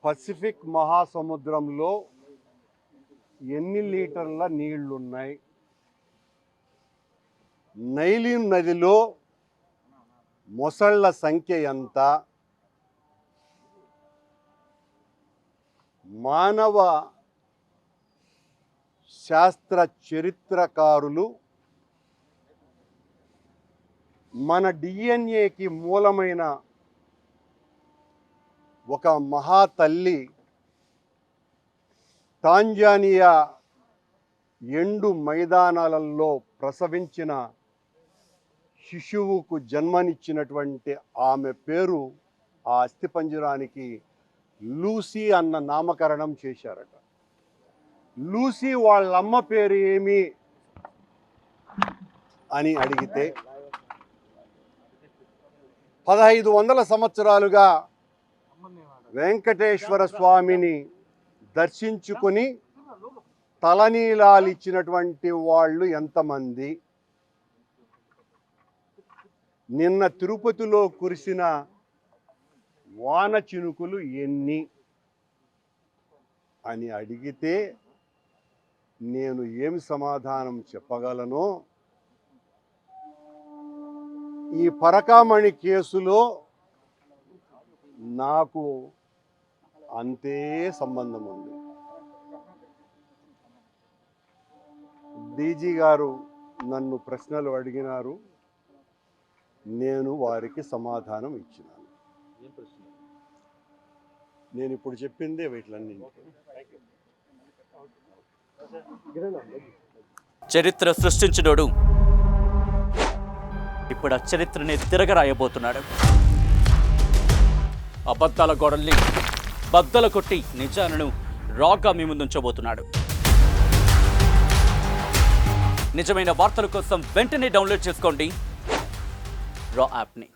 Pacific మహాసముద్రంలో ఎన్ని లీటర్ల నీళ్లున్నాయి? నైలి నదిలో మొసళ్ళ సంఖ్య ఎంత? మానవ శాస్త్ర చరిత్రకారులు మన డిఎన్ఏకి మూలమైన ఒక మహాతల్లి టాంజానియా ఎండు మైదానాలలో ప్రసవించిన శిశువుకు జన్మనిచ్చినటువంటి ఆమె పేరు ఆ అస్థిపంజరానికి లూసీ అన్న నామకరణం చేశారట. లూసీ వాళ్ళమ్మ పేరు ఏమి అని అడిగితే 1500 సంవత్సరాలుగా వెంకటేశ్వర స్వామిని దర్శించుకొని తలనీలాలు ఇచ్చినటువంటి వాళ్ళు ఎంతమంది? నిన్న తిరుపతిలో కురిసిన వాన చినుకులు ఎన్ని అని అడిగితే నేను ఏమి సమాధానం చెప్పగలను? ఈ పరకామణి కేసులో నాకు అంతే సంబంధం ఉంది. డీజీ గారు నన్ను ప్రశ్నలు అడిగినారు, నేను వారికి సమాధానం ఇచ్చినాను. నేను ఇప్పుడు చెప్పిందే వీటిలన్నీ. చరిత్ర సృష్టించినోడు ఇప్పుడు ఆ చరిత్రని తిరగరాయబోతున్నాడు. అబద్ధాల గోడల్ని బద్దలు కొట్టి నిజాలను రాగా మీ ముందుంచబోతున్నాడు. నిజమైన వార్తల కోసం వెంటనే డౌన్లోడ్ చేసుకోండి రా యాప్ని.